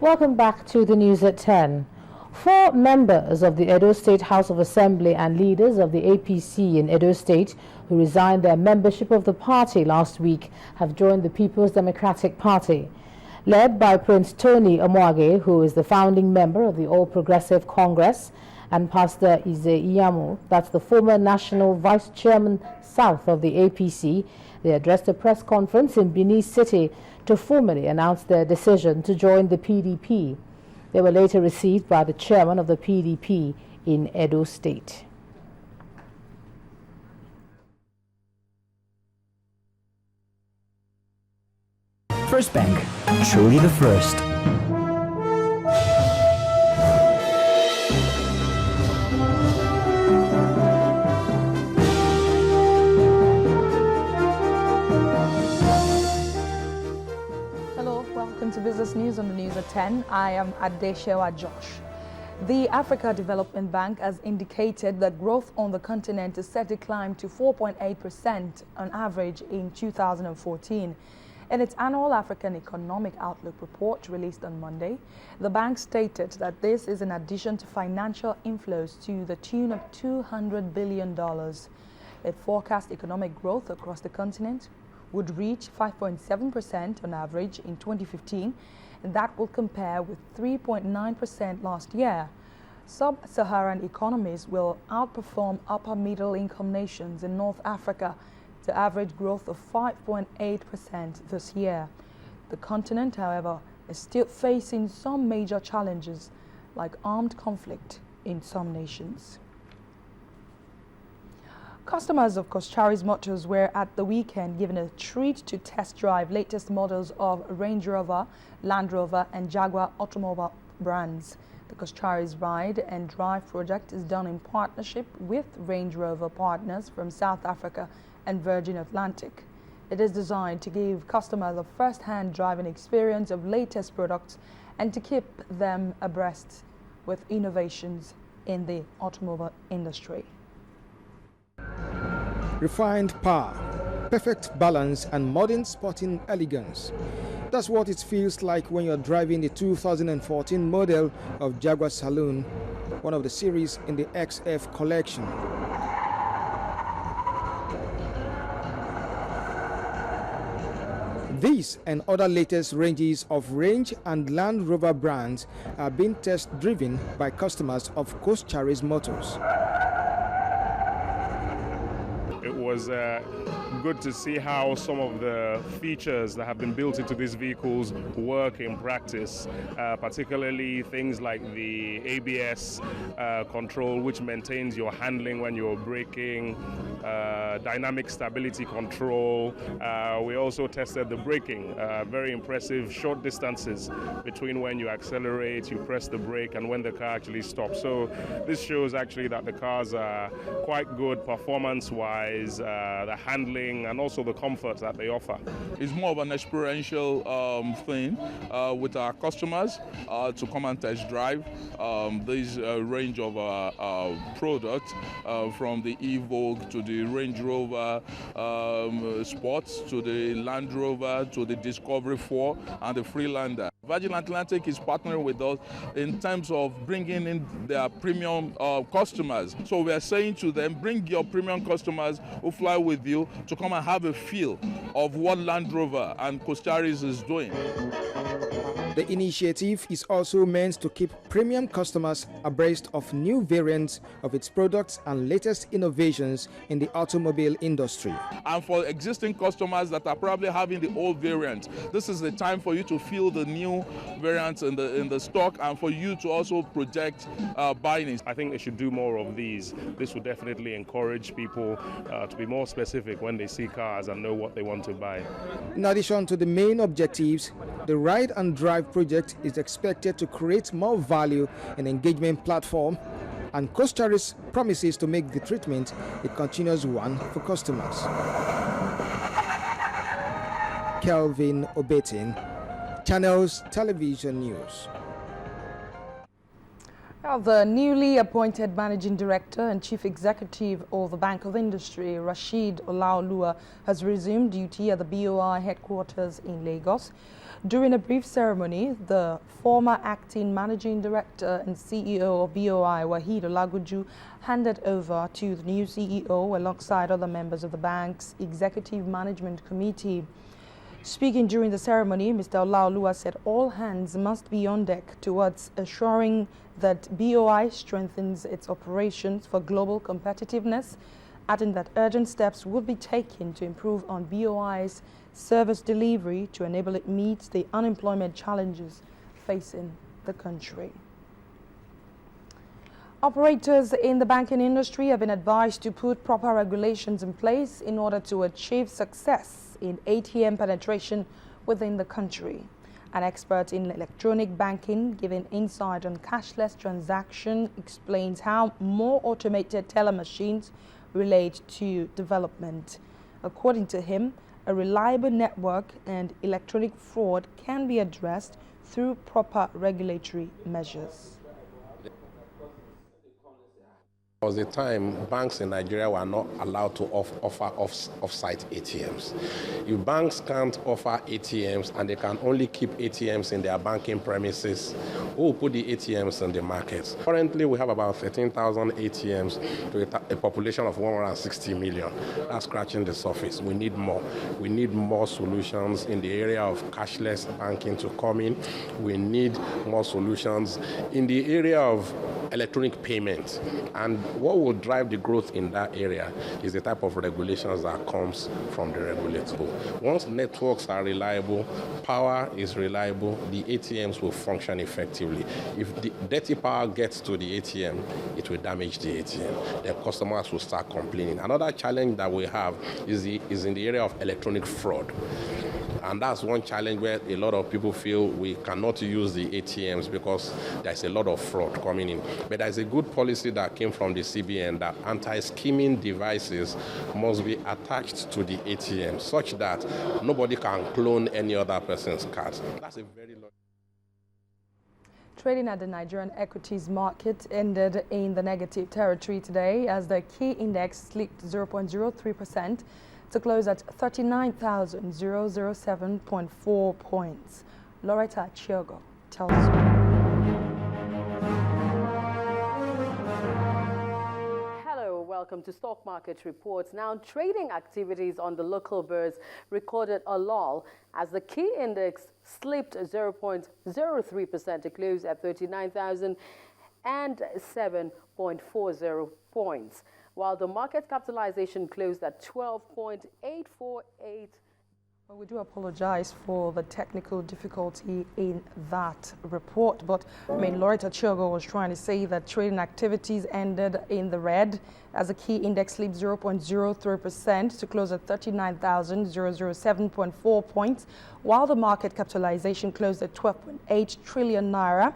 Welcome back to the news at 10. 4 members of the Edo State House of Assembly and leaders of the APC in Edo State who resigned their membership of the party last week have joined the People's Democratic Party. Led by Prince Tony Omoage, who is the founding member of the All Progressive Congress, and Pastor Ize Iyamu, that's the former National Vice Chairman South of the APC, they addressed a press conference in Benin City to formally announce their decision to join the PDP. They were later received by the chairman of the PDP in Edo State. First Bank, truly the first. Welcome to Business News on the News at 10. I am Adeshewa Josh. The Africa Development Bank has indicated that growth on the continent is set to climb to 4.8% on average in 2014. In its annual African Economic Outlook report released on Monday, the bank stated that this is in addition to financial inflows to the tune of $200 billion. It forecast economic growth across the continent would reach 5.7% on average in 2015, and that will compare with 3.9% last year. Sub-Saharan economies will outperform upper middle income nations in North Africa to average growth of 5.8% this year. The continent, however, is still facing some major challenges like armed conflict in some nations. Customers of Koschari's Motors were at the weekend given a treat to test drive latest models of Range Rover, Land Rover and Jaguar automobile brands. The Koschari's Ride and Drive project is done in partnership with Range Rover partners from South Africa and Virgin Atlantic. It is designed to give customers a first-hand driving experience of latest products and to keep them abreast with innovations in the automobile industry. Refined power, perfect balance and modern sporting elegance. That's what it feels like when you're driving the 2014 model of Jaguar Saloon, one of the series in the XF collection. These and other latest ranges of Range and Land Rover brands are being test-driven by customers of Koschari's Motors. It was good to see how some of the features that have been built into these vehicles work in practice, particularly things like the ABS control, which maintains your handling when you're braking, dynamic stability control. We also tested the braking, very impressive short distances between when you accelerate, you press the brake, and when the car actually stops. So this shows actually that the cars are quite good performance-wise, the handling, and also the comfort that they offer. It's more of an experiential thing with our customers to come and test drive this range of products from the Evoque to the Range Rover Sports to the Land Rover to the Discovery 4 and the Freelander. Virgin Atlantic is partnering with us in terms of bringing in their premium customers. So we are saying to them, bring your premium customers who fly with you to come and have a feel of what Land Rover and Koschari's is doing. The initiative is also meant to keep premium customers abreast of new variants of its products and latest innovations in the automobile industry. And for existing customers that are probably having the old variant, this is the time for you to feel the new variants in the stock and for you to also project buying. I think they should do more of these. This will definitely encourage people to be more specific when they see cars and know what they want to buy. In addition to the main objectives, the Ride and Drive project is expected to create more value and engagement platform, and Koschari's promises to make the treatment a continuous one for customers. Kelvin Obetin, Channels Television News. Now, the newly appointed Managing Director and Chief Executive of the Bank of Industry, Rashid Olaoluwa, has resumed duty at the BOI headquarters in Lagos. During a brief ceremony, the former acting Managing Director and CEO of BOI, Waheed Olagunju, handed over to the new CEO alongside other members of the bank's Executive Management Committee. Speaking during the ceremony, Mr. Olaoluwa said all hands must be on deck towards assuring that BOI strengthens its operations for global competitiveness, adding that urgent steps would be taken to improve on BOI's service delivery to enable it meet the unemployment challenges facing the country. Operators in the banking industry have been advised to put proper regulations in place in order to achieve success in ATM penetration within the country. An expert in electronic banking giving insight on cashless transaction explains how more automated teller machines relate to development. According to him, a reliable network and electronic fraud can be addressed through proper regulatory measures. There was a time banks in Nigeria were not allowed to offer off-site ATMs. If banks can't offer ATMs and they can only keep ATMs in their banking premises, who will put the ATMs in the market? Currently, we have about 13,000 ATMs to a population of 160 million. That's scratching the surface. We need more. We need more solutions in the area of cashless banking to come in. We need more solutions in the area of electronic payment. And what will drive the growth in that area is the type of regulations that comes from the regulator. Once networks are reliable, power is reliable, the ATMs will function effectively. If the dirty power gets to the ATM, it will damage the ATM. Then customers will start complaining. Another challenge that we have is in the area of electronic fraud. And that's one challenge where a lot of people feel we cannot use the ATMs because there's a lot of fraud coming in. But there's a good policy that came from the CBN that anti-skimming devices must be attached to the ATM such that nobody can clone any other person's card. That's a very long. Trading at the Nigerian equities market ended in the negative territory today as the key index slipped 0.03% to close at 39,007.4 points. Loretta Chiogo tells you. Welcome to Stock Market Reports. Now, trading activities on the local bourse recorded a lull as the key index slipped 0.03% to close at 39,007.40 points, while the market capitalization closed at 12.848. Well, we do apologize for the technical difficulty in that report, but I mean, Loretta Chiogo was trying to say that trading activities ended in the red as the key index slipped 0.03% to close at 39,007.4 points, while the market capitalization closed at 12.8 trillion naira.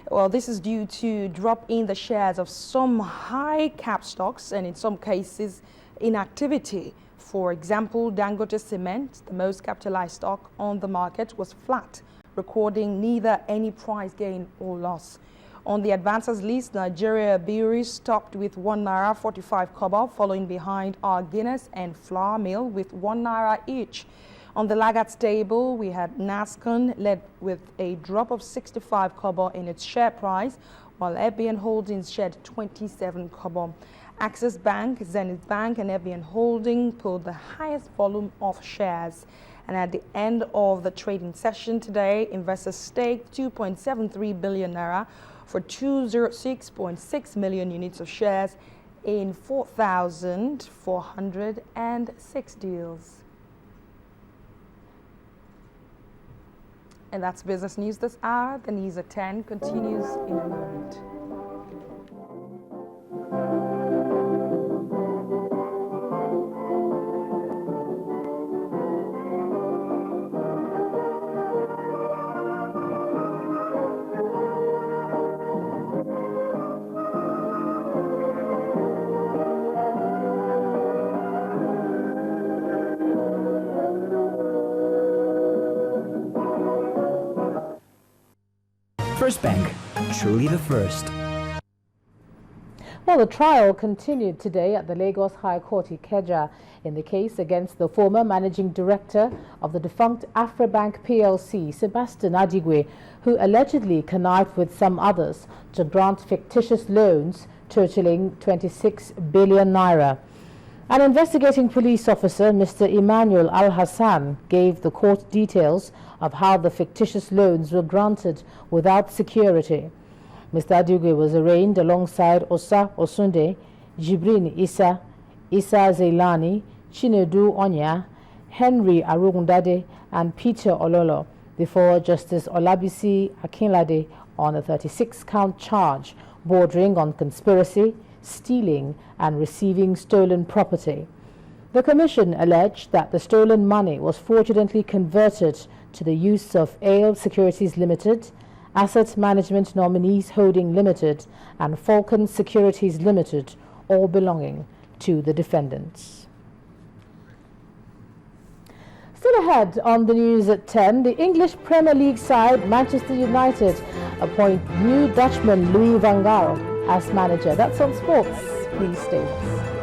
Well, this is due to drop in the shares of some high cap stocks and in some cases inactivity. For example, Dangote Cement, the most capitalized stock on the market, was flat, recording neither any price gain or loss. On the advances list, Nigeria Breweries stopped with 1 naira 45 kobo, following behind our Guinness and Flour Mill with 1 naira each. On the laggards table, we had Nascon led with a drop of 65 kobo in its share price, while Ebian Holdings shed 27 kobo. Access Bank, Zenith Bank and Ebian Holding pulled the highest volume of shares. And at the end of the trading session today, investors staked 2.73 billion naira for 206.6 million units of shares in 4,406 deals. And that's business news this hour. The news at 10 continues in a moment. First Bank, truly the first. Well, the trial continued today at the Lagos High Court Ikeja in the case against the former managing director of the defunct Afrobank PLC, Sebastian Adigwe, who allegedly connived with some others to grant fictitious loans totaling 26 billion naira. An investigating police officer, Mr. Emmanuel Al-Hassan, gave the court details of how the fictitious loans were granted without security. Mr. Adigwe was arraigned alongside Osa Osunde, Jibrin Issa, Issa Zailani, Chinedu Onya, Henry Arugundade, and Peter Ololo before Justice Olabisi Akinlade on a 36-count charge bordering on conspiracy, stealing, and receiving stolen property. The commission alleged that the stolen money was fraudulently converted to the use of Ale Securities Limited, Asset Management Nominees Holding Limited, and Falcon Securities Limited, all belonging to the defendants. Still ahead on the news at 10, the English Premier League side Manchester United appoint new Dutchman Louis van Gaal as manager. That's on sports. Please stay with us.